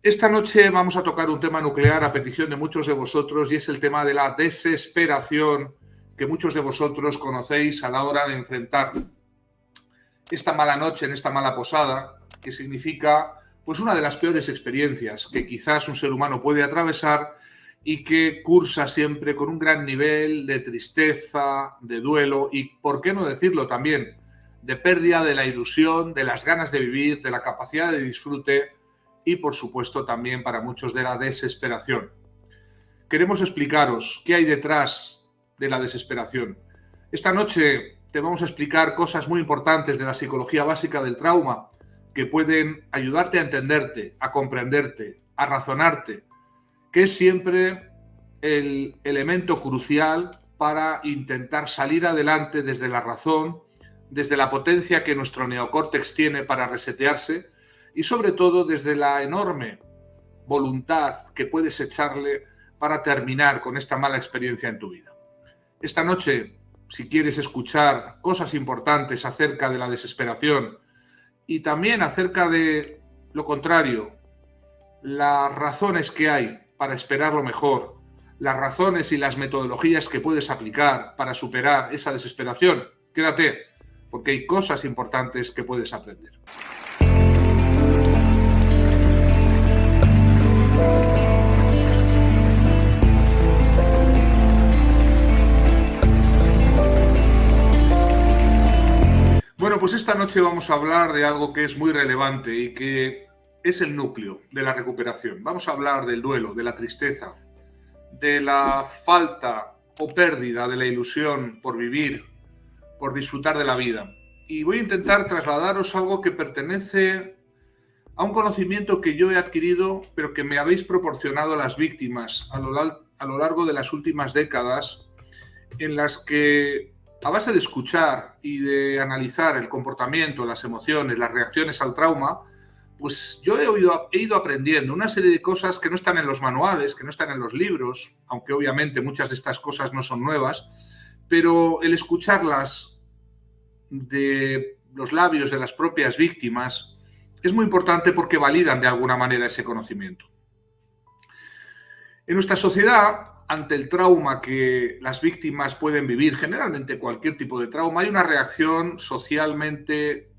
Esta noche vamos a tocar un tema nuclear a petición de muchos de vosotros y es el tema de la desesperación que muchos de vosotros conocéis a la hora de enfrentar esta mala noche en esta mala posada, que significa pues una de las peores experiencias que quizás un ser humano puede atravesar y que cursa siempre con un gran nivel de tristeza, de duelo y, por qué no decirlo también, de pérdida de la ilusión, de las ganas de vivir, de la capacidad de disfrute y, por supuesto, también para muchos de la desesperación. Queremos explicaros qué hay detrás de la desesperación. Esta noche te vamos a explicar cosas muy importantes de la psicología básica del trauma que pueden ayudarte a entenderte, a comprenderte, a razonarte, que es siempre el elemento crucial para intentar salir adelante desde la razón, desde la potencia que nuestro neocórtex tiene para resetearse y sobre todo desde la enorme voluntad que puedes echarle para terminar con esta mala experiencia en tu vida. Esta noche, si quieres escuchar cosas importantes acerca de la desesperación y también acerca de lo contrario, las razones que hay para esperar lo mejor, las razones y las metodologías que puedes aplicar para superar esa desesperación, quédate, porque hay cosas importantes que puedes aprender. Bueno, pues esta noche vamos a hablar de algo que es muy relevante y que es el núcleo de la recuperación. Vamos a hablar del duelo, de la tristeza, de la falta o pérdida de la ilusión por vivir, por disfrutar de la vida. Y voy a intentar trasladaros algo que pertenece a un conocimiento que yo he adquirido, pero que me habéis proporcionado las víctimas a lo largo de las últimas décadas, en las que, a base de escuchar y de analizar el comportamiento, las emociones, las reacciones al trauma, pues yo he ido aprendiendo una serie de cosas que no están en los manuales, que no están en los libros, aunque obviamente muchas de estas cosas no son nuevas, pero el escucharlas de los labios de las propias víctimas es muy importante porque validan de alguna manera ese conocimiento. En nuestra sociedad, ante el trauma que las víctimas pueden vivir, generalmente cualquier tipo de trauma, hay una reacción socialmente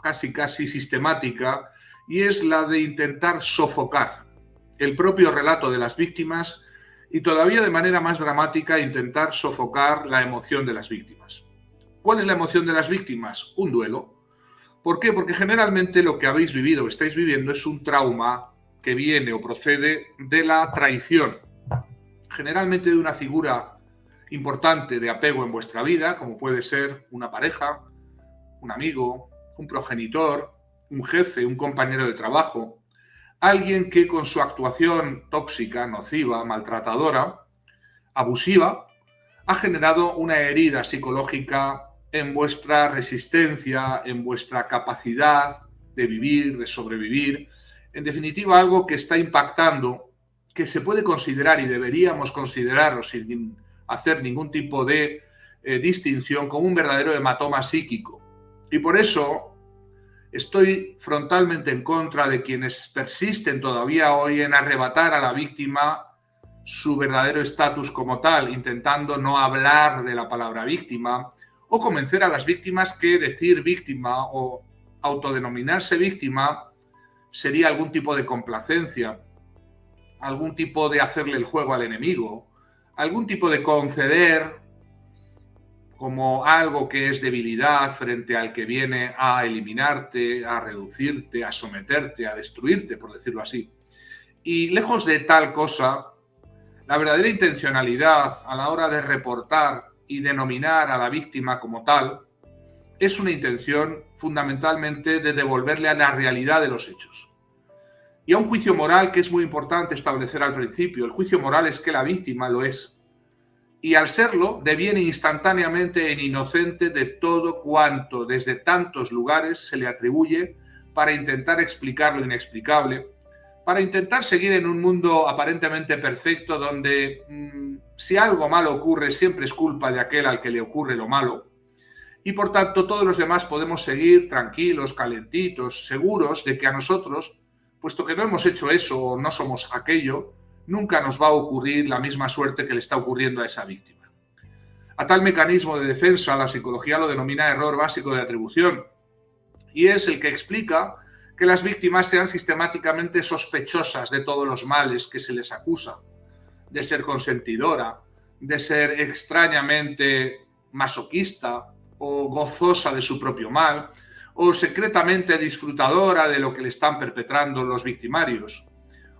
casi sistemática y es la de intentar sofocar el propio relato de las víctimas y todavía de manera más dramática intentar sofocar la emoción de las víctimas. ¿Cuál es la emoción de las víctimas? Un duelo. ¿Por qué? Porque generalmente lo que habéis vivido o estáis viviendo es un trauma que viene o procede de la traición, generalmente de una figura importante de apego en vuestra vida, como puede ser una pareja, un amigo, un progenitor, un jefe, un compañero de trabajo, alguien que con su actuación tóxica, nociva, maltratadora, abusiva, ha generado una herida psicológica en vuestra resistencia, en vuestra capacidad de vivir, de sobrevivir, en definitiva algo que está impactando, que se puede considerar y deberíamos considerarlo sin hacer ningún tipo de distinción como un verdadero hematoma psíquico. Y por eso estoy frontalmente en contra de quienes persisten todavía hoy en arrebatar a la víctima su verdadero estatus como tal, intentando no hablar de la palabra víctima o convencer a las víctimas que decir víctima o autodenominarse víctima sería algún tipo de complacencia, algún tipo de hacerle el juego al enemigo, algún tipo de conceder como algo que es debilidad frente al que viene a eliminarte, a reducirte, a someterte, a destruirte, por decirlo así. Y lejos de tal cosa, la verdadera intencionalidad a la hora de reportar y denominar a la víctima como tal es una intención fundamentalmente de devolverle a la realidad de los hechos. Y a un juicio moral que es muy importante establecer al principio. El juicio moral es que la víctima lo es. Y al serlo, deviene instantáneamente en inocente de todo cuanto desde tantos lugares se le atribuye para intentar explicar lo inexplicable, para intentar seguir en un mundo aparentemente perfecto donde si algo malo ocurre siempre es culpa de aquel al que le ocurre lo malo. Y por tanto todos los demás podemos seguir tranquilos, calentitos, seguros de que a nosotros puesto que no hemos hecho eso o no somos aquello, nunca nos va a ocurrir la misma suerte que le está ocurriendo a esa víctima. A tal mecanismo de defensa, la psicología lo denomina error básico de atribución, y es el que explica que las víctimas sean sistemáticamente sospechosas de todos los males que se les acusa, de ser consentidora, de ser extrañamente masoquista o gozosa de su propio mal, o secretamente disfrutadora de lo que le están perpetrando los victimarios,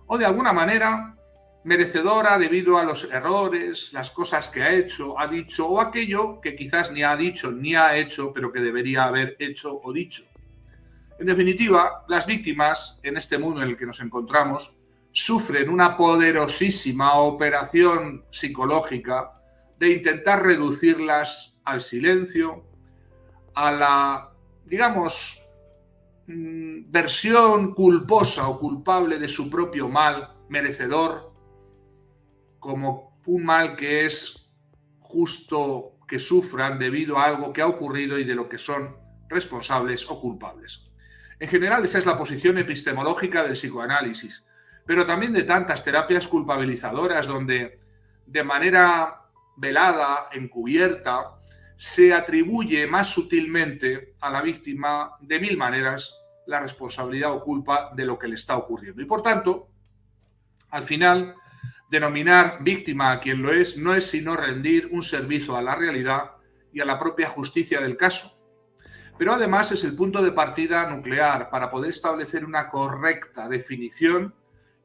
o de alguna manera merecedora debido a los errores, las cosas que ha hecho, ha dicho, o aquello que quizás ni ha dicho ni ha hecho, pero que debería haber hecho o dicho. En definitiva, las víctimas, en este mundo en el que nos encontramos, sufren una poderosísima operación psicológica de intentar reducirlas al silencio, a la, digamos, versión culposa o culpable de su propio mal, merecedor, como un mal que es justo que sufran debido a algo que ha ocurrido y de lo que son responsables o culpables. En general, esa es la posición epistemológica del psicoanálisis, pero también de tantas terapias culpabilizadoras donde de manera velada, encubierta, se atribuye más sutilmente a la víctima de mil maneras la responsabilidad o culpa de lo que le está ocurriendo. Y por tanto, al final, denominar víctima a quien lo es no es sino rendir un servicio a la realidad y a la propia justicia del caso. Pero además es el punto de partida nuclear para poder establecer una correcta definición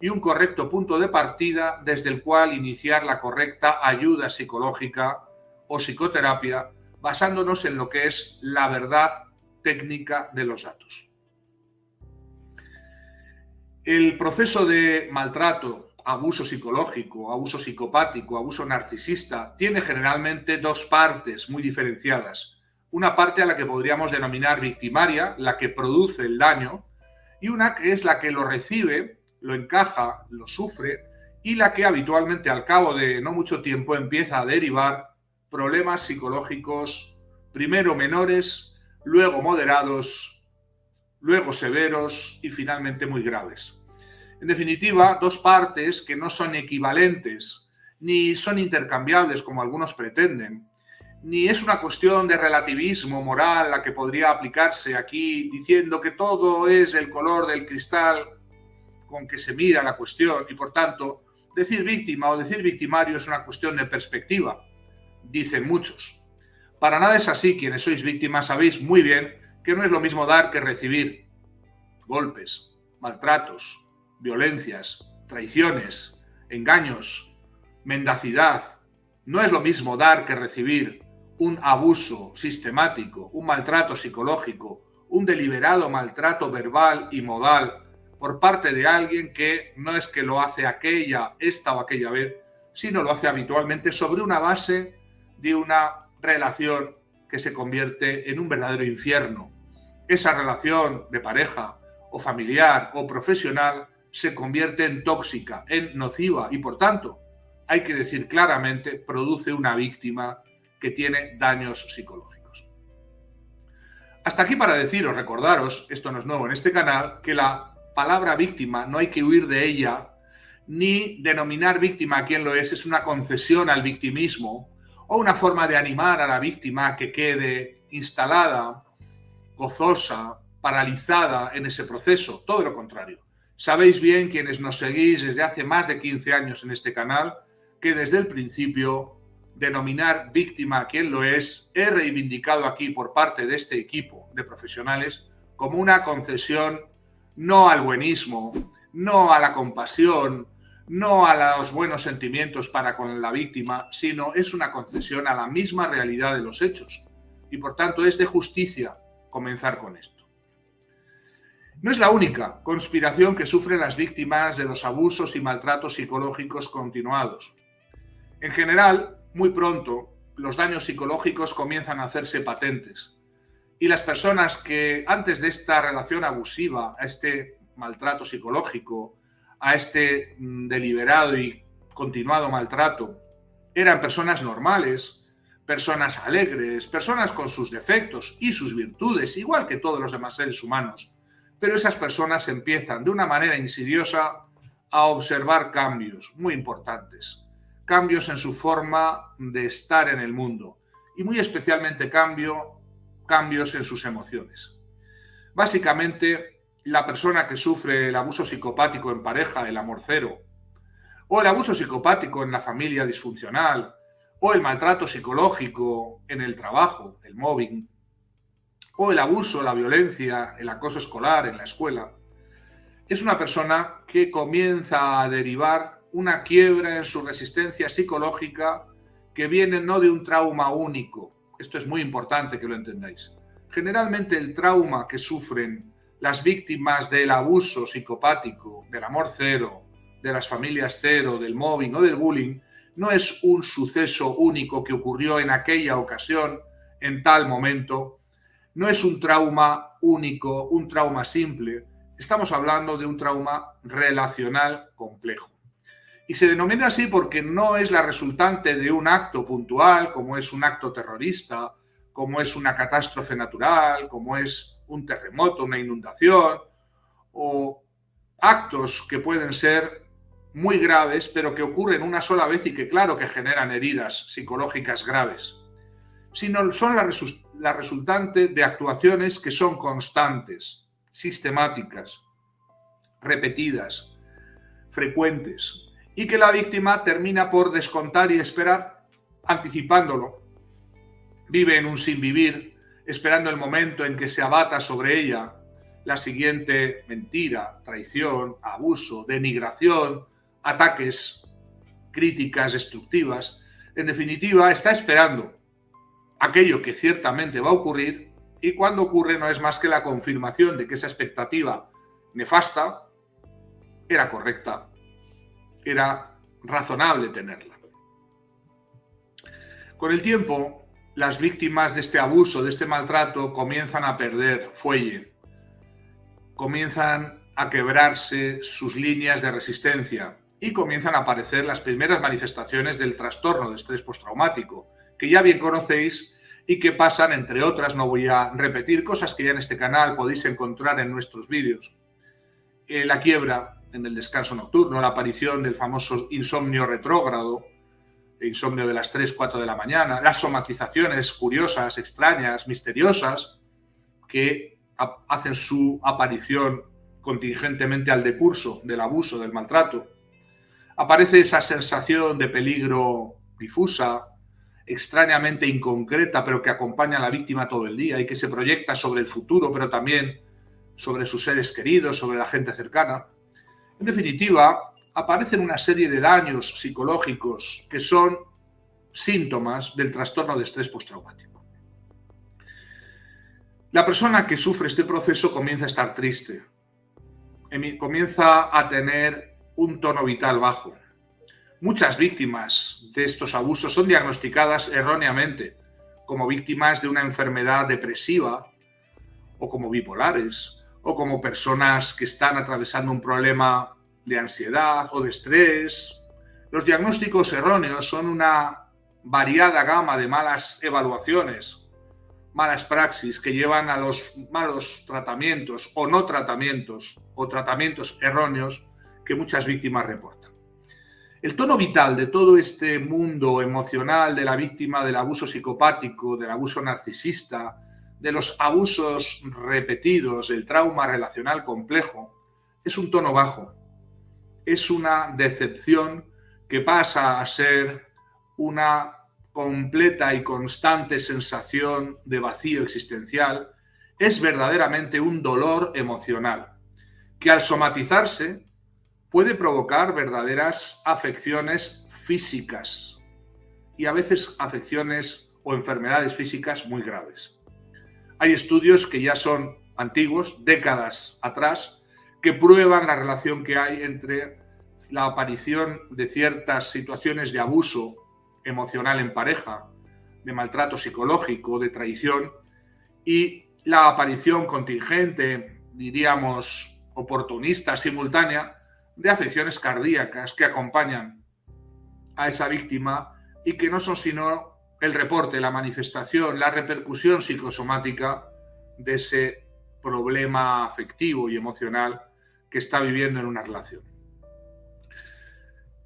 y un correcto punto de partida desde el cual iniciar la correcta ayuda psicológica o psicoterapia basándonos en lo que es la verdad técnica de los datos. El proceso de maltrato, abuso psicológico, abuso psicopático, abuso narcisista, tiene generalmente dos partes muy diferenciadas. Una parte a la que podríamos denominar victimaria, la que produce el daño, y una que es la que lo recibe, lo encaja, lo sufre, y la que habitualmente al cabo de no mucho tiempo empieza a derivar problemas psicológicos, primero menores, luego moderados, luego severos y finalmente muy graves. En definitiva, dos partes que no son equivalentes ni son intercambiables como algunos pretenden, ni es una cuestión de relativismo moral la que podría aplicarse aquí diciendo que todo es del color del cristal con que se mira la cuestión y por tanto decir víctima o decir victimario es una cuestión de perspectiva, dicen muchos. Para nada es así. Quienes sois víctimas sabéis muy bien que no es lo mismo dar que recibir golpes, maltratos, violencias, traiciones, engaños, mendacidad. No es lo mismo dar que recibir un abuso sistemático, un maltrato psicológico, un deliberado maltrato verbal y modal por parte de alguien que no es que lo hace esta o aquella vez, sino lo hace habitualmente sobre una base de una relación que se convierte en un verdadero infierno. Esa relación de pareja o familiar o profesional se convierte en tóxica, en nociva y por tanto, hay que decir claramente, produce una víctima que tiene daños psicológicos. Hasta aquí para deciros, recordaros, esto no es nuevo en este canal, que la palabra víctima no hay que huir de ella, ni denominar víctima a quien lo es una concesión al victimismo o una forma de animar a la víctima a que quede instalada, gozosa, paralizada en ese proceso, todo lo contrario. Sabéis bien, quienes nos seguís desde hace más de 15 años en este canal, que desde el principio denominar víctima a quien lo es, he reivindicado aquí por parte de este equipo de profesionales como una concesión no al buenismo, no a la compasión, no a los buenos sentimientos para con la víctima, sino es una concesión a la misma realidad de los hechos. Y por tanto es de justicia comenzar con esto. No es la única conspiración que sufren las víctimas de los abusos y maltratos psicológicos continuados. En general, muy pronto, los daños psicológicos comienzan a hacerse patentes. Y las personas que antes de esta relación abusiva, a este maltrato psicológico, a este deliberado y continuado maltrato, eran personas normales, personas alegres, personas con sus defectos y sus virtudes, igual que todos los demás seres humanos, pero esas personas empiezan de una manera insidiosa a observar cambios muy importantes, cambios en su forma de estar en el mundo y muy especialmente cambios en sus emociones. Básicamente, la persona que sufre el abuso psicopático en pareja, el amor cero, o el abuso psicopático en la familia disfuncional, o el maltrato psicológico en el trabajo, el mobbing, o el abuso, la violencia, el acoso escolar en la escuela, es una persona que comienza a derivar una quiebra en su resistencia psicológica que viene no de un trauma único. Esto es muy importante que lo entendáis. Generalmente el trauma que sufren las víctimas del abuso psicopático, del amor cero, de las familias cero, del mobbing o del bullying, no es un suceso único que ocurrió en aquella ocasión, en tal momento. No es un trauma único, un trauma simple. Estamos hablando de un trauma relacional complejo. Y se denomina así porque no es la resultante de un acto puntual, como es un acto terrorista, como es una catástrofe natural, como es un terremoto, una inundación, o actos que pueden ser muy graves, pero que ocurren una sola vez y que claro que generan heridas psicológicas graves, sino son la resultante de actuaciones que son constantes, sistemáticas, repetidas, frecuentes, y que la víctima termina por descontar y esperar, anticipándolo. Vive en un sin vivir, esperando el momento en que se abata sobre ella la siguiente mentira, traición, abuso, denigración, ataques, críticas destructivas. En definitiva, está esperando aquello que ciertamente va a ocurrir, y cuando ocurre no es más que la confirmación de que esa expectativa nefasta era correcta, era razonable tenerla. Con el tiempo, las víctimas de este abuso, de este maltrato, comienzan a perder fuelle, comienzan a quebrarse sus líneas de resistencia y comienzan a aparecer las primeras manifestaciones del trastorno de estrés postraumático, que ya bien conocéis y que pasan, entre otras, no voy a repetir cosas que ya en este canal podéis encontrar en nuestros vídeos. La quiebra en el descanso nocturno, la aparición del famoso insomnio retrógrado, el insomnio de las 3, 4 de la mañana, las somatizaciones curiosas, extrañas, misteriosas, que hacen su aparición contingentemente al decurso del abuso, del maltrato. Aparece esa sensación de peligro difusa, extrañamente inconcreta, pero que acompaña a la víctima todo el día y que se proyecta sobre el futuro, pero también sobre sus seres queridos, sobre la gente cercana. En definitiva, aparecen una serie de daños psicológicos que son síntomas del trastorno de estrés postraumático. La persona que sufre este proceso comienza a estar triste, comienza a tener un tono vital bajo. Muchas víctimas de estos abusos son diagnosticadas erróneamente como víctimas de una enfermedad depresiva o como bipolares o como personas que están atravesando un problema de ansiedad o de estrés. Los diagnósticos erróneos son una variada gama de malas evaluaciones, malas praxis que llevan a los malos tratamientos o no tratamientos o tratamientos erróneos que muchas víctimas reportan. El tono vital de todo este mundo emocional de la víctima del abuso psicopático, del abuso narcisista, de los abusos repetidos, del trauma relacional complejo, es un tono bajo. Es una decepción que pasa a ser una completa y constante sensación de vacío existencial. Es verdaderamente un dolor emocional que al somatizarse puede provocar verdaderas afecciones físicas y a veces afecciones o enfermedades físicas muy graves. Hay estudios que ya son antiguos, décadas atrás, que prueban la relación que hay entre la aparición de ciertas situaciones de abuso emocional en pareja, de maltrato psicológico, de traición, y la aparición contingente, diríamos oportunista, simultánea, de afecciones cardíacas que acompañan a esa víctima y que no son sino el reporte, la manifestación, la repercusión psicosomática de ese problema afectivo y emocional que está viviendo en una relación.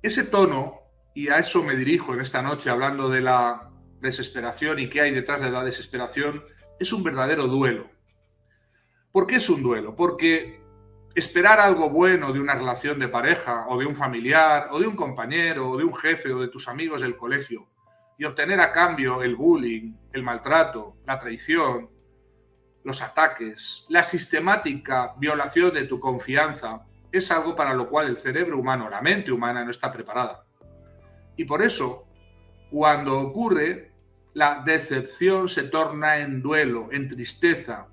Ese tono, y a eso me dirijo en esta noche hablando de la desesperación y qué hay detrás de la desesperación, es un verdadero duelo. ¿Por qué es un duelo? Porque esperar algo bueno de una relación de pareja o de un familiar o de un compañero o de un jefe o de tus amigos del colegio y obtener a cambio el bullying, el maltrato, la traición, los ataques, la sistemática violación de tu confianza es algo para lo cual el cerebro humano, la mente humana no está preparada. Y por eso, cuando ocurre, la decepción se torna en duelo, en tristeza,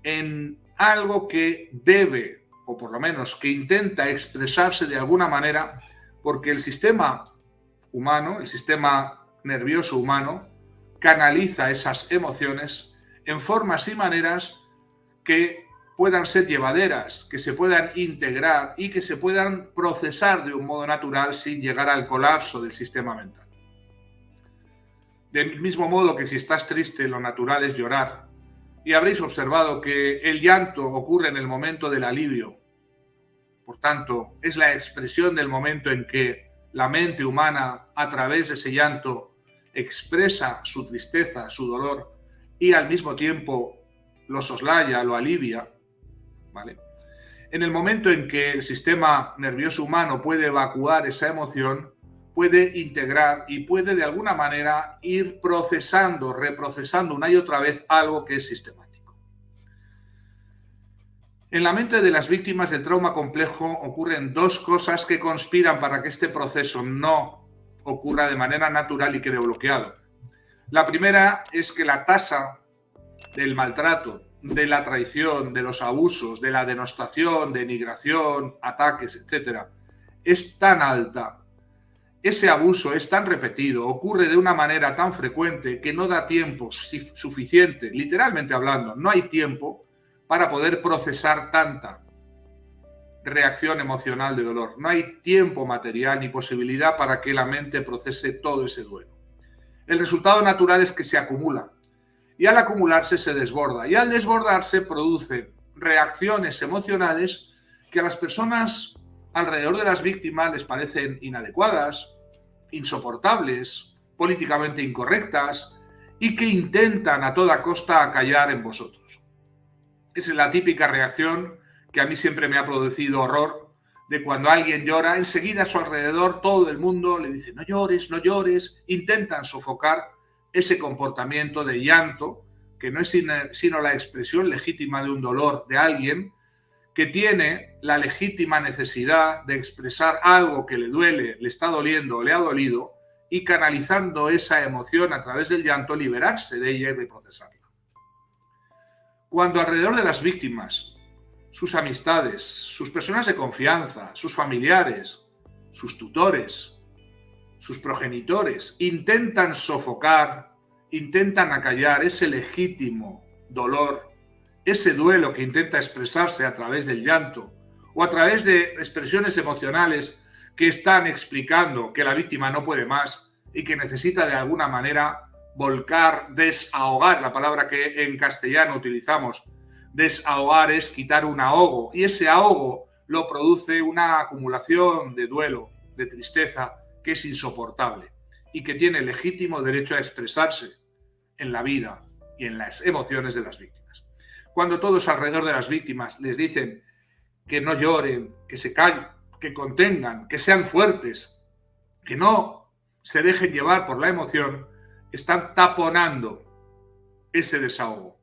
en algo que debe, o por lo menos que intenta expresarse de alguna manera, porque el sistema humano, el sistema nervioso humano, canaliza esas emociones en formas y maneras que puedan ser llevaderas, que se puedan integrar y que se puedan procesar de un modo natural sin llegar al colapso del sistema mental. Del mismo modo que si estás triste, lo natural es llorar. Y habréis observado que el llanto ocurre en el momento del alivio. Por tanto, es la expresión del momento en que la mente humana, a través de ese llanto, expresa su tristeza, su dolor, y al mismo tiempo lo soslaya, lo alivia, ¿vale? En el momento en que el sistema nervioso humano puede evacuar esa emoción, puede integrar y puede de alguna manera ir procesando, reprocesando una y otra vez algo que es sistemático. En la mente de las víctimas del trauma complejo ocurren dos cosas que conspiran para que este proceso no ocurra de manera natural y quede bloqueado. La primera es que la tasa del maltrato, de la traición, de los abusos, de la denostación, denigración, ataques, etc., es tan alta. Ese abuso es tan repetido, ocurre de una manera tan frecuente que no da tiempo suficiente, literalmente hablando, no hay tiempo para poder procesar tanta reacción emocional de dolor. No hay tiempo material ni posibilidad para que la mente procese todo ese duelo. El resultado natural es que se acumula y al acumularse se desborda y al desbordarse produce reacciones emocionales que a las personas alrededor de las víctimas les parecen inadecuadas, insoportables, políticamente incorrectas y que intentan a toda costa acallar en vosotros. Esa es la típica reacción que a mí siempre me ha producido horror, de cuando alguien llora, enseguida a su alrededor todo el mundo le dice no llores, intentan sofocar ese comportamiento de llanto, que no es sino la expresión legítima de un dolor de alguien que tiene la legítima necesidad de expresar algo que le duele, le está doliendo, le ha dolido, y canalizando esa emoción a través del llanto, liberarse de ella y reprocesarla. Cuando alrededor de las víctimas, sus amistades, sus personas de confianza, sus familiares, sus tutores, sus progenitores, intentan sofocar, intentan acallar ese legítimo dolor, ese duelo que intenta expresarse a través del llanto o a través de expresiones emocionales que están explicando que la víctima no puede más y que necesita de alguna manera volcar, desahogar, la palabra que en castellano utilizamos. Desahogar es quitar un ahogo y ese ahogo lo produce una acumulación de duelo, de tristeza, que es insoportable y que tiene legítimo derecho a expresarse en la vida y en las emociones de las víctimas. Cuando todos alrededor de las víctimas les dicen que no lloren, que se callen, que contengan, que sean fuertes, que no se dejen llevar por la emoción, están taponando ese desahogo.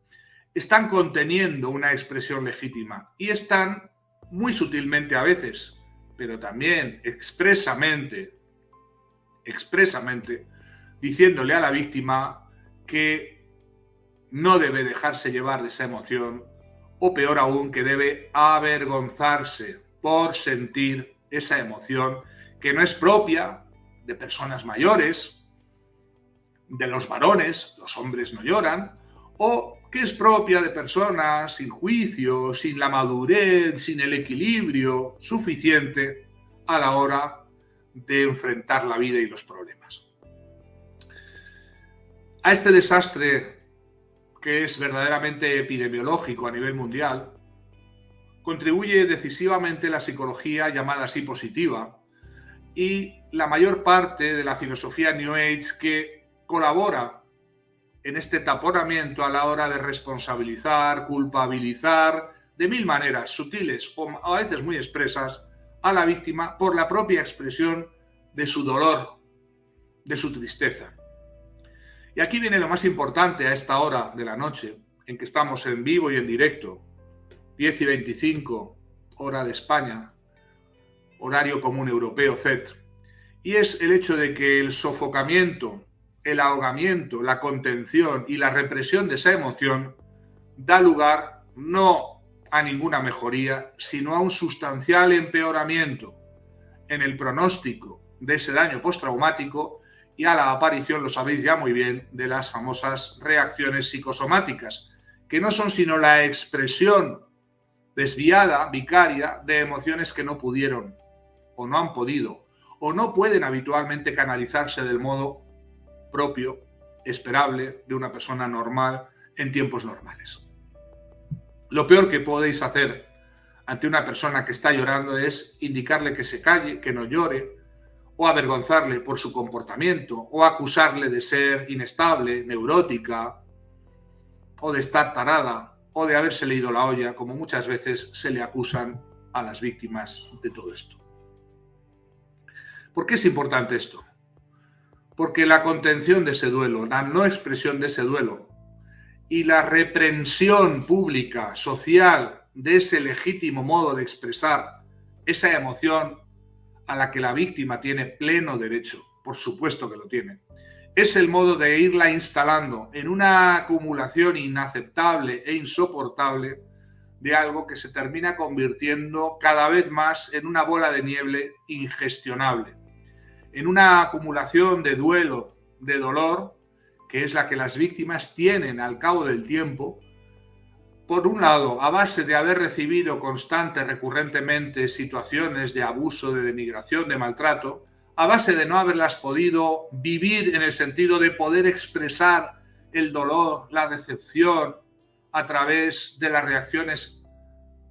Están conteniendo una expresión legítima y están muy sutilmente a veces, pero también expresamente, diciéndole a la víctima que no debe dejarse llevar de esa emoción o peor aún, que debe avergonzarse por sentir esa emoción que no es propia de personas mayores, de los varones, los hombres no lloran, o que es propia de personas sin juicio, sin la madurez, sin el equilibrio suficiente a la hora de enfrentar la vida y los problemas. A este desastre que es verdaderamente epidemiológico a nivel mundial, contribuye decisivamente la psicología llamada así positiva y la mayor parte de la filosofía New Age que colabora en este taponamiento a la hora de responsabilizar, culpabilizar, de mil maneras sutiles o a veces muy expresas, a la víctima por la propia expresión de su dolor, de su tristeza. Y aquí viene lo más importante a esta hora de la noche, en que estamos en vivo y en directo, 10:25, hora de España, horario común europeo, CET, y es el hecho de que el sofocamiento, el ahogamiento, la contención y la represión de esa emoción da lugar no a ninguna mejoría, sino a un sustancial empeoramiento en el pronóstico de ese daño postraumático y a la aparición, lo sabéis ya muy bien, de las famosas reacciones psicosomáticas, que no son sino la expresión desviada, vicaria, de emociones que no pudieron o no han podido o no pueden habitualmente canalizarse del modo propio, esperable, de una persona normal en tiempos normales. Lo peor que podéis hacer ante una persona que está llorando es indicarle que se calle, que no llore, o avergonzarle por su comportamiento, o acusarle de ser inestable, neurótica, o de estar tarada, o de haberse leído la olla, como muchas veces se le acusan a las víctimas de todo esto. ¿Por qué es importante esto? Porque la contención de ese duelo, la no expresión de ese duelo y la reprensión pública, social, de ese legítimo modo de expresar esa emoción a la que la víctima tiene pleno derecho, por supuesto que lo tiene, es el modo de irla instalando en una acumulación inaceptable e insoportable de algo que se termina convirtiendo cada vez más en una bola de nieve ingestionable, en una acumulación de duelo, de dolor, que es la que las víctimas tienen al cabo del tiempo, por un lado, a base de haber recibido recurrentemente situaciones de abuso, de denigración, de maltrato, a base de no haberlas podido vivir en el sentido de poder expresar el dolor, la decepción, a través de las reacciones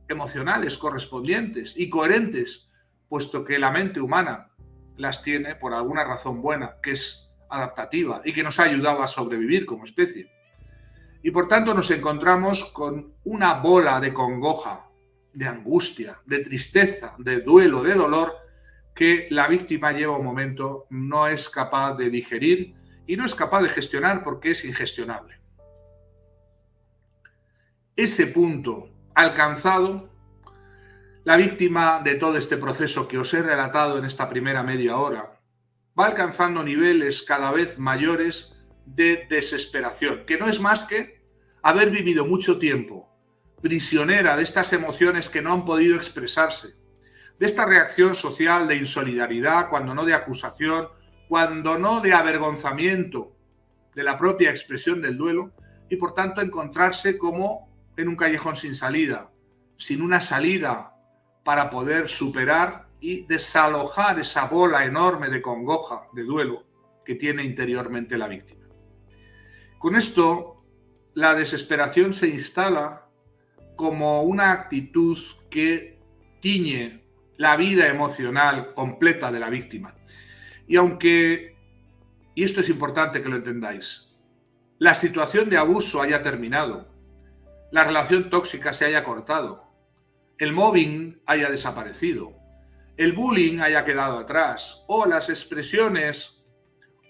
emocionales correspondientes y coherentes, puesto que la mente humana las tiene por alguna razón buena, que es adaptativa y que nos ha ayudado a sobrevivir como especie. Y por tanto nos encontramos con una bola de congoja, de angustia, de tristeza, de duelo, de dolor, que la víctima lleva un momento, no es capaz de digerir y no es capaz de gestionar porque es ingestionable. Ese punto alcanzado, la víctima de todo este proceso que os he relatado en esta primera media hora va alcanzando niveles cada vez mayores de desesperación, que no es más que haber vivido mucho tiempo prisionera de estas emociones que no han podido expresarse, de esta reacción social de insolidaridad, cuando no de acusación, cuando no de avergonzamiento de la propia expresión del duelo, y por tanto encontrarse como en un callejón sin salida, sin una salida para poder superar y desalojar esa bola enorme de congoja, de duelo, que tiene interiormente la víctima. Con esto, la desesperación se instala como una actitud que tiñe la vida emocional completa de la víctima. Y aunque, y esto es importante que lo entendáis, la situación de abuso haya terminado, la relación tóxica se haya cortado, el mobbing haya desaparecido, el bullying haya quedado atrás, o las expresiones,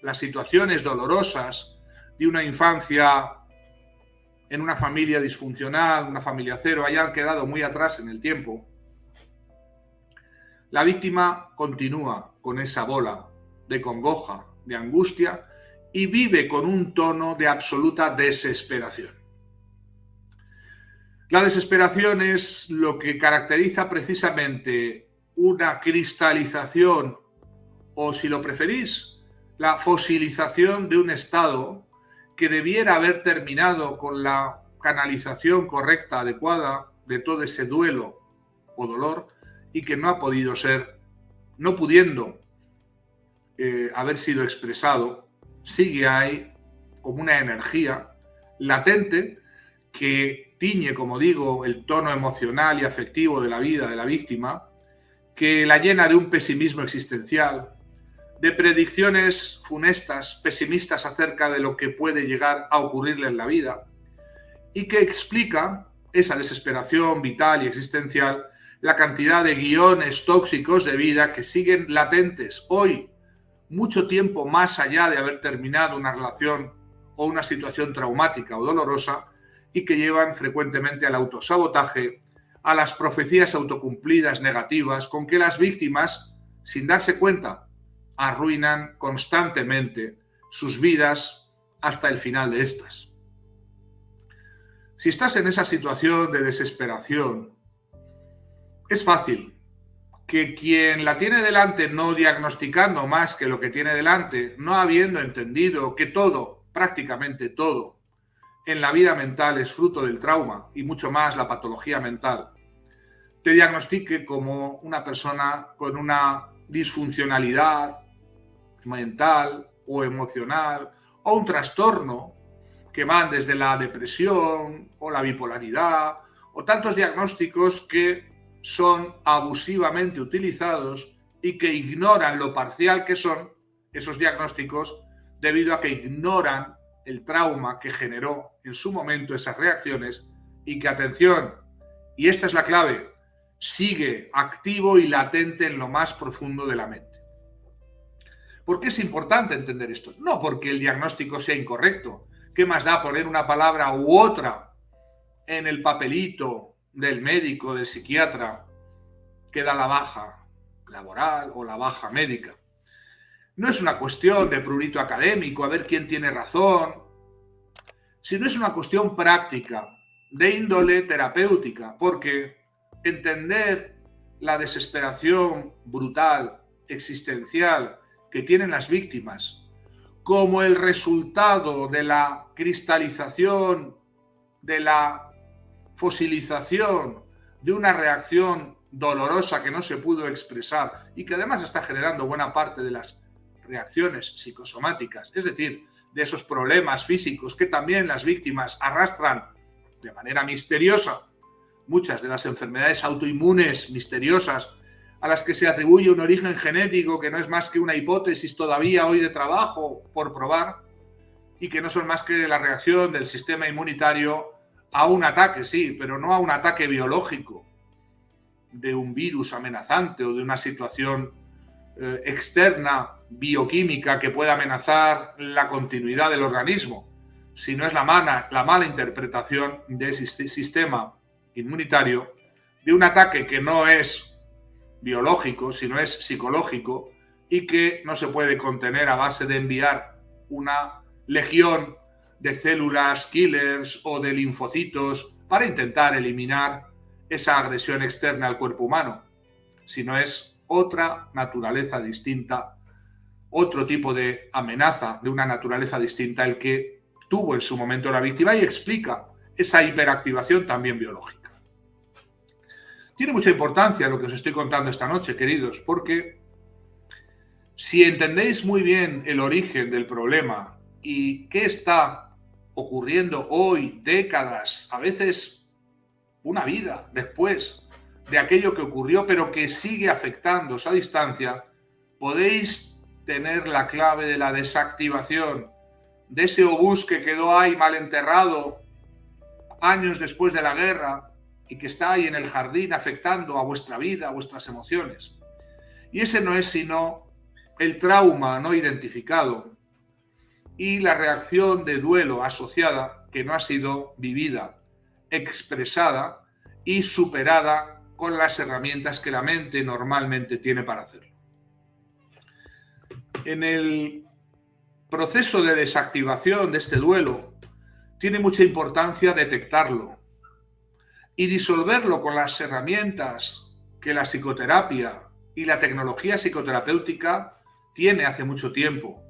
las situaciones dolorosas de una infancia en una familia disfuncional, una familia cero, hayan quedado muy atrás en el tiempo, la víctima continúa con esa bola de congoja, de angustia, y vive con un tono de absoluta desesperación. La desesperación es lo que caracteriza precisamente una cristalización, o si lo preferís, la fosilización de un estado que debiera haber terminado con la canalización correcta, adecuada de todo ese duelo o dolor, y que no ha podido ser, no pudiendo haber sido expresado, sigue ahí como una energía latente que tiñe, como digo, el tono emocional y afectivo de la vida de la víctima, que la llena de un pesimismo existencial, de predicciones funestas, pesimistas acerca de lo que puede llegar a ocurrirle en la vida, y que explica esa desesperación vital y existencial, la cantidad de guiones tóxicos de vida que siguen latentes hoy, mucho tiempo más allá de haber terminado una relación o una situación traumática o dolorosa, y que llevan frecuentemente al autosabotaje, a las profecías autocumplidas negativas con que las víctimas, sin darse cuenta, arruinan constantemente sus vidas hasta el final de estas. Si estás en esa situación de desesperación, es fácil que quien la tiene delante, no diagnosticando más que lo que tiene delante, no habiendo entendido que todo, prácticamente todo, en la vida mental es fruto del trauma y mucho más la patología mental, te diagnostique como una persona con una disfuncionalidad mental o emocional o un trastorno que van desde la depresión o la bipolaridad o tantos diagnósticos que son abusivamente utilizados y que ignoran lo parcial que son esos diagnósticos debido a que ignoran el trauma que generó en su momento esas reacciones y que, atención, y esta es la clave, sigue activo y latente en lo más profundo de la mente. ¿Por qué es importante entender esto? No porque el diagnóstico sea incorrecto. ¿Qué más da poner una palabra u otra en el papelito del médico, del psiquiatra, que da la baja laboral o la baja médica? No es una cuestión de prurito académico, a ver quién tiene razón, sino es una cuestión práctica, de índole terapéutica, porque entender la desesperación brutal, existencial, que tienen las víctimas, como el resultado de la cristalización, de la fosilización de una reacción dolorosa que no se pudo expresar y que además está generando buena parte de las reacciones psicosomáticas, es decir, de esos problemas físicos que también las víctimas arrastran de manera misteriosa, muchas de las enfermedades autoinmunes misteriosas a las que se atribuye un origen genético que no es más que una hipótesis todavía hoy de trabajo por probar y que no son más que la reacción del sistema inmunitario a un ataque, sí, pero no a un ataque biológico de un virus amenazante o de una situación externa bioquímica que pueda amenazar la continuidad del organismo, sino es la mala interpretación de ese sistema inmunitario de un ataque que no es biológico, sino es psicológico y que no se puede contener a base de enviar una legión de células killers o de linfocitos para intentar eliminar esa agresión externa al cuerpo humano, sino es otra naturaleza distinta, otro tipo de amenaza de una naturaleza distinta el que tuvo en su momento la víctima y explica esa hiperactivación también biológica. Tiene mucha importancia lo que os estoy contando esta noche, queridos, porque si entendéis muy bien el origen del problema y qué está ocurriendo hoy, décadas, a veces una vida después de aquello que ocurrió, pero que sigue afectándoos a distancia, podéis tener la clave de la desactivación de ese obús que quedó ahí mal enterrado años después de la guerra y que está ahí en el jardín afectando a vuestra vida, a vuestras emociones. Y ese no es sino el trauma no identificado y la reacción de duelo asociada que no ha sido vivida, expresada y superada con las herramientas que la mente normalmente tiene para hacerlo. En el proceso de desactivación de este duelo tiene mucha importancia detectarlo y disolverlo con las herramientas que la psicoterapia y la tecnología psicoterapéutica tiene hace mucho tiempo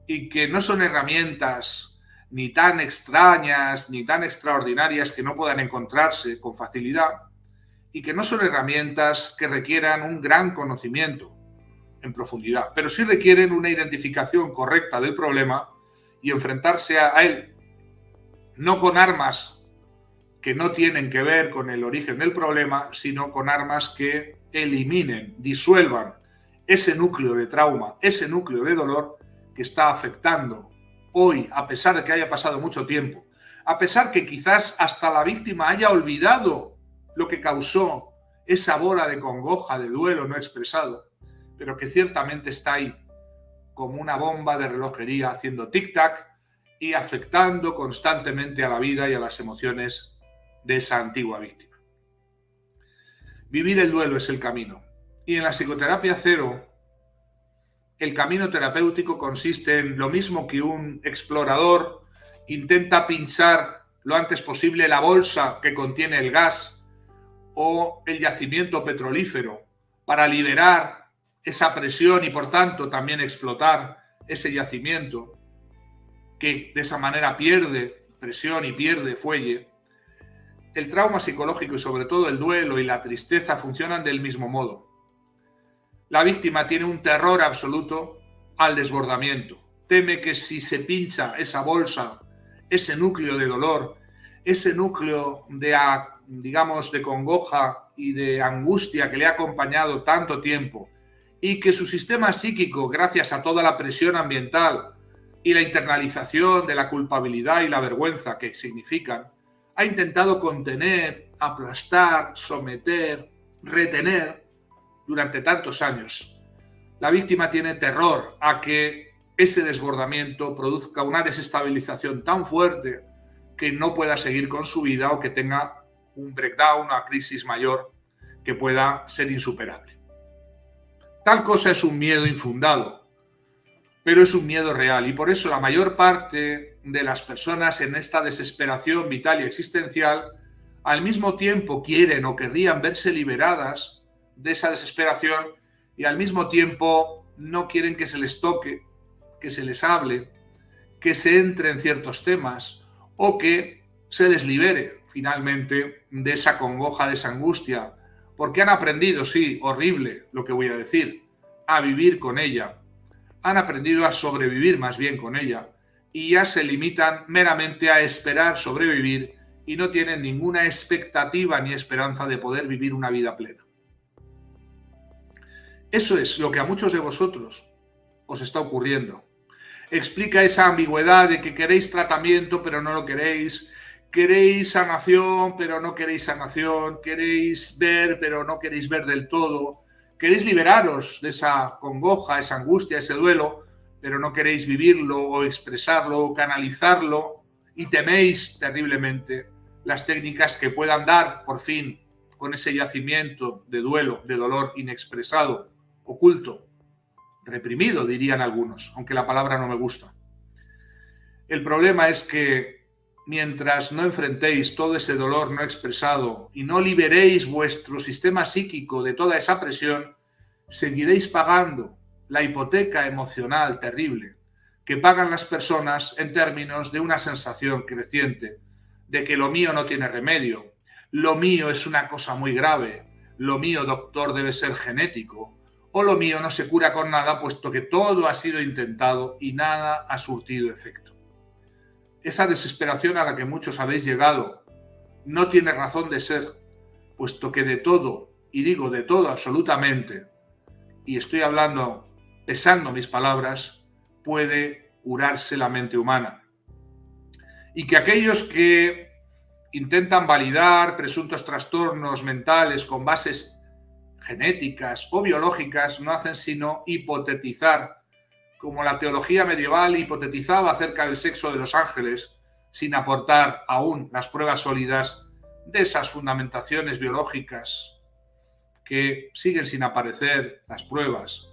y que no son herramientas ni tan extrañas ni tan extraordinarias que no puedan encontrarse con facilidad y que no son herramientas que requieran un gran conocimiento en profundidad, pero sí requieren una identificación correcta del problema y enfrentarse a él no con armas que no tienen que ver con el origen del problema, sino con armas que eliminen, disuelvan ese núcleo de trauma, ese núcleo de dolor que está afectando hoy, a pesar de que haya pasado mucho tiempo, a pesar que quizás hasta la víctima haya olvidado lo que causó esa bola de congoja, de duelo no expresado, pero que ciertamente está ahí, como una bomba de relojería haciendo tic-tac y afectando constantemente a la vida y a las emociones de esa antigua víctima. Vivir el duelo es el camino. Y en la psicoterapia cero, el camino terapéutico consiste en lo mismo que un explorador intenta pinchar lo antes posible la bolsa que contiene el gas o el yacimiento petrolífero para liberar esa presión y por tanto también explotar ese yacimiento que de esa manera pierde presión y pierde fuelle. El trauma psicológico y sobre todo el duelo y la tristeza funcionan del mismo modo. La víctima tiene un terror absoluto al desbordamiento. Teme que si se pincha esa bolsa, ese núcleo de dolor, ese núcleo de, digamos, de congoja y de angustia que le ha acompañado tanto tiempo y que su sistema psíquico, gracias a toda la presión ambiental y la internalización de la culpabilidad y la vergüenza que significan, ha intentado contener, aplastar, someter, retener durante tantos años. La víctima tiene terror a que ese desbordamiento produzca una desestabilización tan fuerte que no pueda seguir con su vida o que tenga un breakdown, una crisis mayor que pueda ser insuperable. Tal cosa es un miedo infundado, pero es un miedo real y por eso la mayor parte de las personas en esta desesperación vital y existencial al mismo tiempo quieren o querrían verse liberadas de esa desesperación y al mismo tiempo no quieren que se les toque, que se les hable, que se entre en ciertos temas o que se les libere finalmente de esa congoja, de esa angustia, porque han aprendido, sí, horrible lo que voy a decir, a vivir con ella, han aprendido a sobrevivir más bien con ella y ya se limitan meramente a esperar sobrevivir y no tienen ninguna expectativa ni esperanza de poder vivir una vida plena. Eso es lo que a muchos de vosotros os está ocurriendo. Explica esa ambigüedad de que queréis tratamiento pero no lo queréis sanación pero no queréis sanación, queréis ver pero no queréis ver del todo, queréis liberaros de esa congoja, esa angustia, ese duelo, pero no queréis vivirlo o expresarlo o canalizarlo y teméis terriblemente las técnicas que puedan dar por fin con ese yacimiento de duelo, de dolor inexpresado, oculto, reprimido, dirían algunos, aunque la palabra no me gusta. El problema es que mientras no enfrentéis todo ese dolor no expresado y no liberéis vuestro sistema psíquico de toda esa presión, seguiréis pagando la hipoteca emocional terrible que pagan las personas en términos de una sensación creciente de que lo mío no tiene remedio, lo mío es una cosa muy grave, lo mío, doctor, debe ser genético, o lo mío no se cura con nada, puesto que todo ha sido intentado y nada ha surtido efecto. Esa desesperación a la que muchos habéis llegado no tiene razón de ser, puesto que de todo, y digo de todo absolutamente, y estoy hablando, pesando mis palabras, puede curarse la mente humana. Y que aquellos que intentan validar presuntos trastornos mentales con bases genéticas o biológicas no hacen sino hipotetizar, como la teología medieval hipotetizaba acerca del sexo de los ángeles, sin aportar aún las pruebas sólidas de esas fundamentaciones biológicas que siguen sin aparecer las pruebas,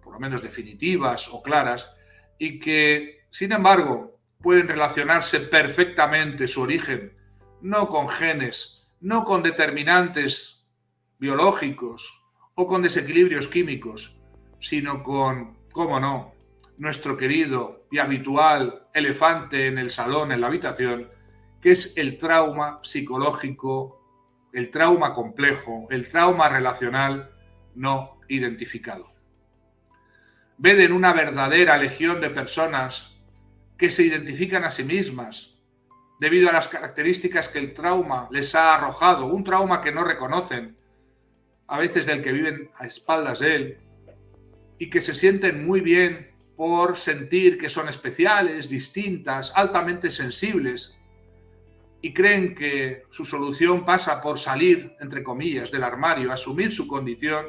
por lo menos definitivas o claras, y que, sin embargo, pueden relacionarse perfectamente su origen, no con genes, no con determinantes biológicos o con desequilibrios químicos, sino con, cómo no, nuestro querido y habitual elefante en el salón, en la habitación, que es el trauma psicológico, el trauma complejo, el trauma relacional no identificado. Ved en una verdadera legión de personas que se identifican a sí mismas debido a las características que el trauma les ha arrojado, un trauma que no reconocen, a veces del que viven a espaldas de él, y que se sienten muy bien por sentir que son especiales, distintas, altamente sensibles, y creen que su solución pasa por salir, entre comillas, del armario, asumir su condición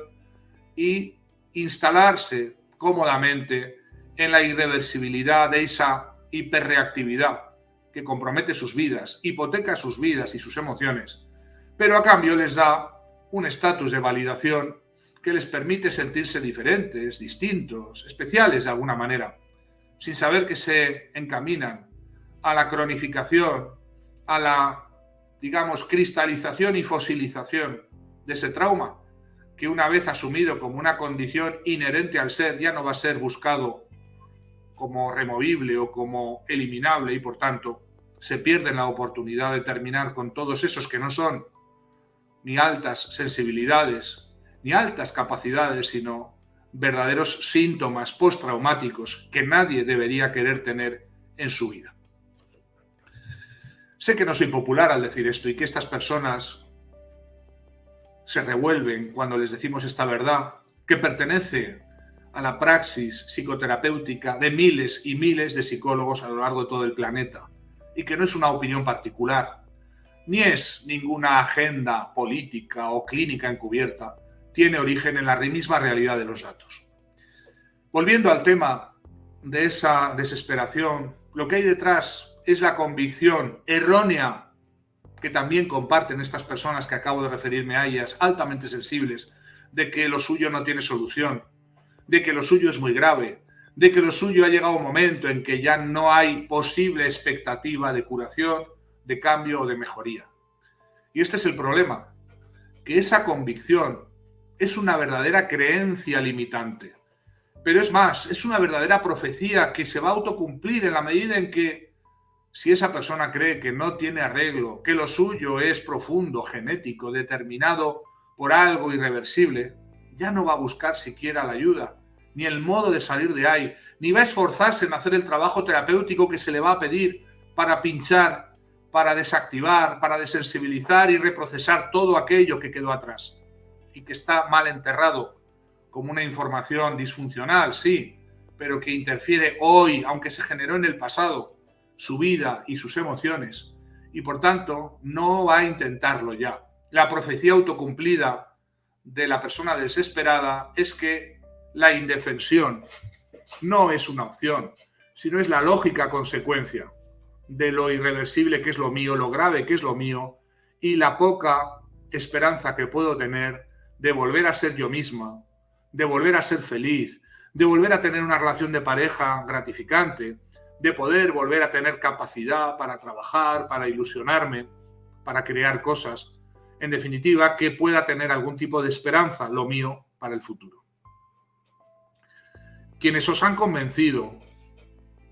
y instalarse cómodamente en la irreversibilidad de esa hiperreactividad que compromete sus vidas, hipoteca sus vidas y sus emociones, pero a cambio les da un estatus de validación que les permite sentirse diferentes, distintos, especiales de alguna manera, sin saber que se encaminan a la cronificación, a la, digamos, cristalización y fosilización de ese trauma, que una vez asumido como una condición inherente al ser, ya no va a ser buscado como removible o como eliminable, y por tanto se pierden la oportunidad de terminar con todos esos que no son ni altas sensibilidades, ni altas capacidades, sino verdaderos síntomas postraumáticos que nadie debería querer tener en su vida. Sé que no soy popular al decir esto y que estas personas se revuelven cuando les decimos esta verdad, que pertenece a la praxis psicoterapéutica de miles y miles de psicólogos a lo largo de todo el planeta, y que no es una opinión particular, ni es ninguna agenda política o clínica encubierta, tiene origen en la misma realidad de los datos. Volviendo al tema de esa desesperación, lo que hay detrás es la convicción errónea que también comparten estas personas que acabo de referirme a ellas, altamente sensibles, de que lo suyo no tiene solución, de que lo suyo es muy grave, de que lo suyo ha llegado un momento en que ya no hay posible expectativa de curación, de cambio o de mejoría. Y este es el problema, que esa convicción es una verdadera creencia limitante. Pero es más, es una verdadera profecía que se va a autocumplir en la medida en que, si esa persona cree que no tiene arreglo, que lo suyo es profundo, genético, determinado por algo irreversible, ya no va a buscar siquiera la ayuda, ni el modo de salir de ahí, ni va a esforzarse en hacer el trabajo terapéutico que se le va a pedir para pinchar, para desactivar, para desensibilizar y reprocesar todo aquello que quedó atrás y que está mal enterrado como una información disfuncional, sí, pero que interfiere hoy, aunque se generó en el pasado, su vida y sus emociones, y por tanto no va a intentarlo ya. La profecía autocumplida de la persona desesperada es que la indefensión no es una opción, sino es la lógica consecuencia de lo irreversible que es lo mío, lo grave que es lo mío, y la poca esperanza que puedo tener de volver a ser yo misma, de volver a ser feliz, de volver a tener una relación de pareja gratificante, de poder volver a tener capacidad para trabajar, para ilusionarme, para crear cosas, en definitiva, que pueda tener algún tipo de esperanza, lo mío, para el futuro. Quienes os han convencido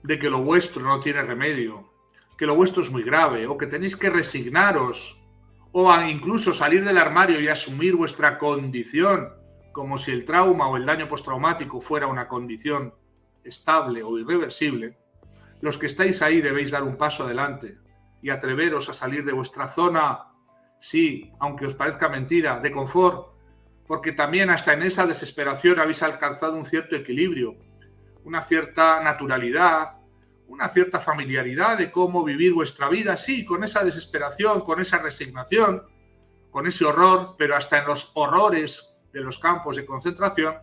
de que lo vuestro no tiene remedio, que lo vuestro es muy grave, o que tenéis que resignaros, o incluso salir del armario y asumir vuestra condición, como si el trauma o el daño postraumático fuera una condición estable o irreversible, los que estáis ahí debéis dar un paso adelante y atreveros a salir de vuestra zona, sí, aunque os parezca mentira, de confort, porque también hasta en esa desesperación habéis alcanzado un cierto equilibrio, una cierta naturalidad, una cierta familiaridad de cómo vivir vuestra vida, sí, con esa desesperación, con esa resignación, con ese horror, pero hasta en los horrores de los campos de concentración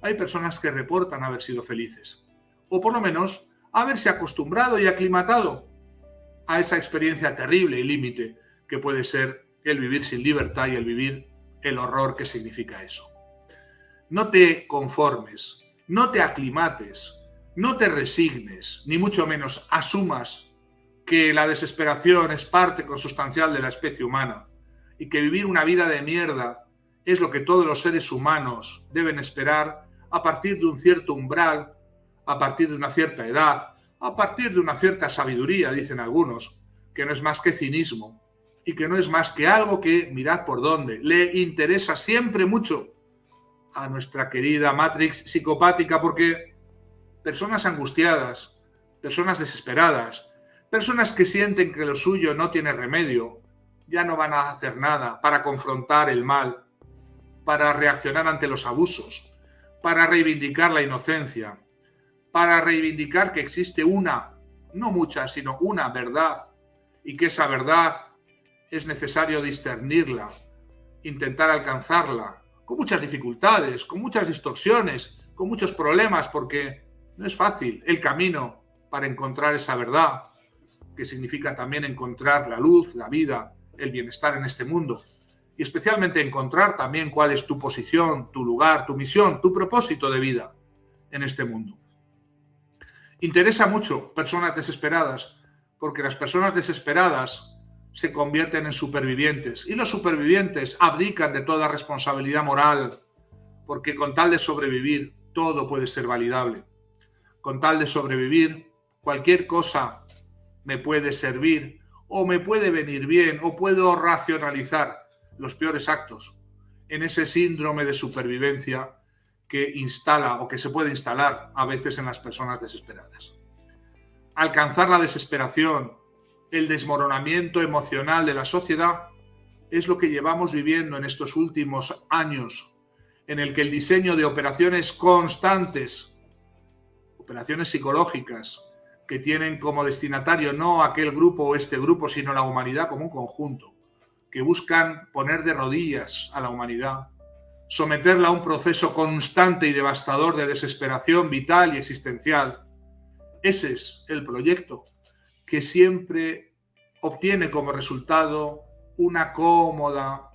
hay personas que reportan haber sido felices, o por lo menos haberse acostumbrado y aclimatado a esa experiencia terrible y límite que puede ser el vivir sin libertad y el vivir el horror que significa eso. No te conformes, no te aclimates, no te resignes, ni mucho menos asumas que la desesperación es parte consustancial de la especie humana y que vivir una vida de mierda es lo que todos los seres humanos deben esperar a partir de un cierto umbral, a partir de una cierta edad, a partir de una cierta sabiduría, dicen algunos, que no es más que cinismo y que no es más que algo que, mirad por dónde, le interesa siempre mucho a nuestra querida Matrix psicopática, porque personas angustiadas, personas desesperadas, Personas que sienten que lo suyo no tiene remedio, ya no van a hacer nada para confrontar el mal, para reaccionar ante los abusos, para reivindicar la inocencia, para reivindicar que existe una, no muchas, sino una verdad, y que esa verdad es necesario discernirla, intentar alcanzarla, con muchas dificultades, con muchas distorsiones, con muchos problemas, porque no es fácil el camino para encontrar esa verdad, que significa también encontrar la luz, la vida, el bienestar en este mundo. Y especialmente encontrar también cuál es tu posición, tu lugar, tu misión, tu propósito de vida en este mundo. Interesa mucho personas desesperadas, porque las personas desesperadas se convierten en supervivientes y los supervivientes abdican de toda responsabilidad moral, porque con tal de sobrevivir todo puede ser validable. Con tal de sobrevivir cualquier cosa me puede servir o me puede venir bien o puedo racionalizar los peores actos en ese síndrome de supervivencia que instala o que se puede instalar a veces en las personas desesperadas. Alcanzar la desesperación, el desmoronamiento emocional de la sociedad es lo que llevamos viviendo en estos últimos años, en el que el diseño de operaciones constantes, operaciones psicológicas, que tienen como destinatario no aquel grupo o este grupo, sino la humanidad como un conjunto, que buscan poner de rodillas a la humanidad, someterla a un proceso constante y devastador de desesperación vital y existencial. Ese es el proyecto que siempre obtiene como resultado una cómoda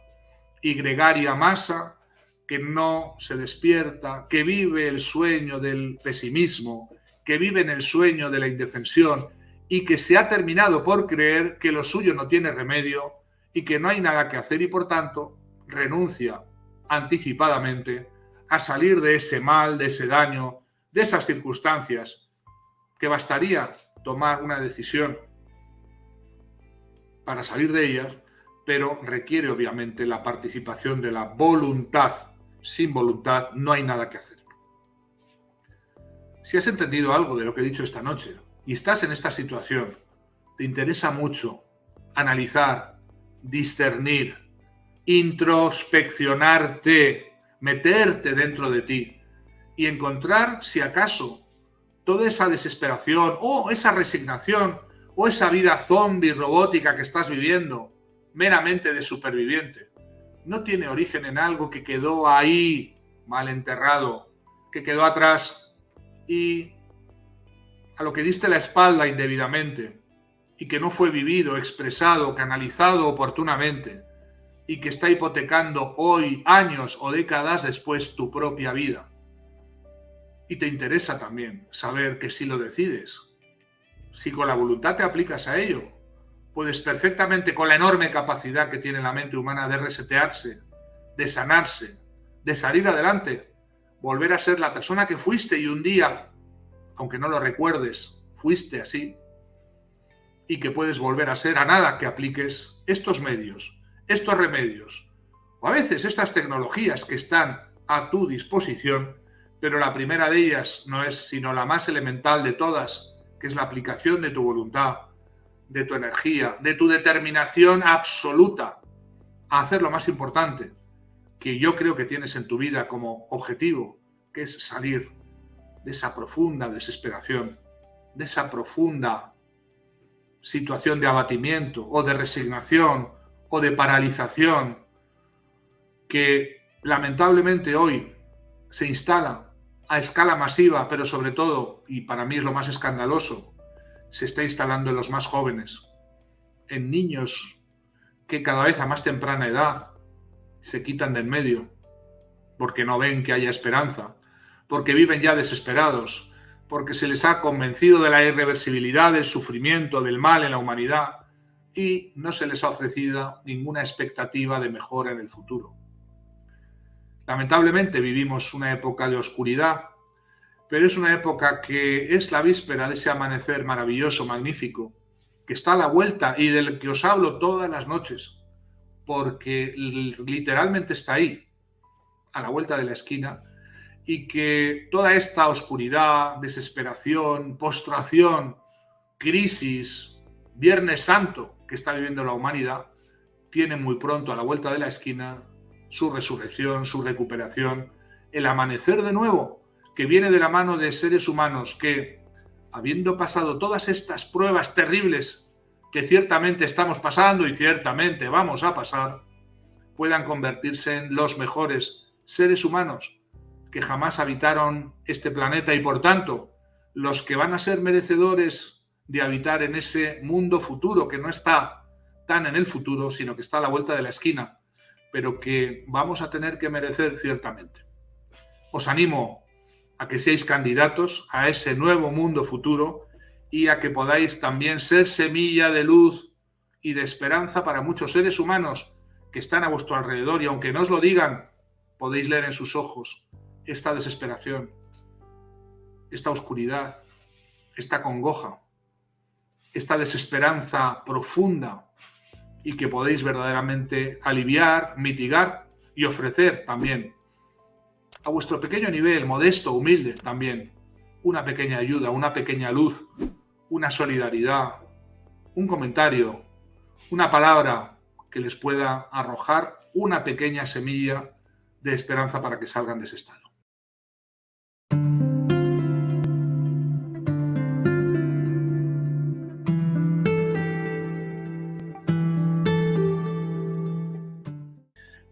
y gregaria masa que no se despierta, que vive el sueño del pesimismo, que vive en el sueño de la indefensión y que se ha terminado por creer que lo suyo no tiene remedio y que no hay nada que hacer y por tanto renuncia anticipadamente a salir de ese mal, de ese daño, de esas circunstancias, que bastaría tomar una decisión para salir de ellas, pero requiere obviamente la participación de la voluntad. Sin voluntad no hay nada que hacer. Si has entendido algo de lo que he dicho esta noche y estás en esta situación, te interesa mucho analizar, discernir, introspeccionarte, meterte dentro de ti y encontrar si acaso toda esa desesperación o esa resignación o esa vida zombie robótica que estás viviendo, meramente de superviviente, no tiene origen en algo que quedó ahí mal enterrado, que quedó atrás y a lo que diste la espalda indebidamente y que no fue vivido, expresado, canalizado oportunamente y que está hipotecando hoy, años o décadas después tu propia vida. Y te interesa también saber que si lo decides, si con la voluntad te aplicas a ello, puedes perfectamente, con la enorme capacidad que tiene la mente humana de resetearse, de sanarse, de salir adelante, volver a ser la persona que fuiste y un día, aunque no lo recuerdes, fuiste así, y que puedes volver a ser a nada que apliques estos medios, estos remedios, o a veces estas tecnologías que están a tu disposición, pero la primera de ellas no es sino la más elemental de todas, que es la aplicación de tu voluntad, de tu energía, de tu determinación absoluta a hacer lo más importante que yo creo que tienes en tu vida como objetivo, que es salir de esa profunda desesperación, de esa profunda situación de abatimiento o de resignación o de paralización que lamentablemente hoy se instala a escala masiva, pero sobre todo, y para mí es lo más escandaloso, se está instalando en los más jóvenes, en niños que cada vez a más temprana edad se quitan de en medio porque no ven que haya esperanza, porque viven ya desesperados, porque se les ha convencido de la irreversibilidad del sufrimiento, del mal en la humanidad y no se les ha ofrecido ninguna expectativa de mejora en el futuro. Lamentablemente vivimos una época de oscuridad, pero es una época que es la víspera de ese amanecer maravilloso, magnífico, que está a la vuelta y del que os hablo todas las noches, porque literalmente está ahí, a la vuelta de la esquina, y que toda esta oscuridad, desesperación, postración, crisis, Viernes Santo que está viviendo la humanidad tiene muy pronto, a la vuelta de la esquina, su resurrección, su recuperación, el amanecer de nuevo, que viene de la mano de seres humanos que, habiendo pasado todas estas pruebas terribles que ciertamente estamos pasando y ciertamente vamos a pasar, puedan convertirse en los mejores seres humanos que jamás habitaron este planeta y, por tanto, los que van a ser merecedores de habitar en ese mundo futuro que no está tan en el futuro, sino que está a la vuelta de la esquina, pero que vamos a tener que merecer ciertamente. Os animo a que seáis candidatos a ese nuevo mundo futuro y a que podáis también ser semilla de luz y de esperanza para muchos seres humanos que están a vuestro alrededor, y aunque no os lo digan, podéis leer en sus ojos esta desesperación, esta oscuridad, esta congoja, esta desesperanza profunda, y que podéis verdaderamente aliviar, mitigar y ofrecer también a vuestro pequeño nivel, modesto, humilde también, una pequeña ayuda, una pequeña luz, una solidaridad, un comentario, una palabra que les pueda arrojar una pequeña semilla de esperanza para que salgan de ese estado.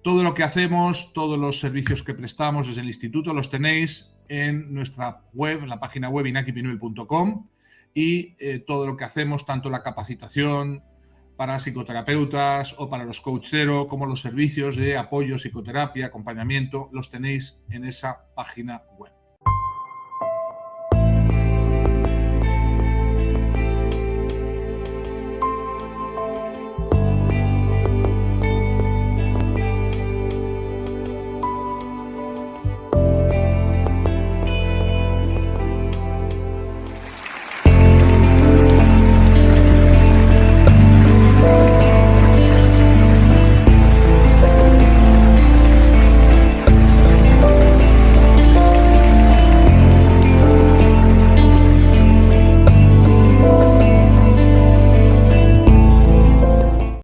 Todo lo que hacemos, todos los servicios que prestamos desde el instituto los tenéis en nuestra web, en la página web inakipinuel.com, y todo lo que hacemos, tanto la capacitación para psicoterapeutas o para los coach cero, como los servicios de apoyo, psicoterapia, acompañamiento, los tenéis en esa página web.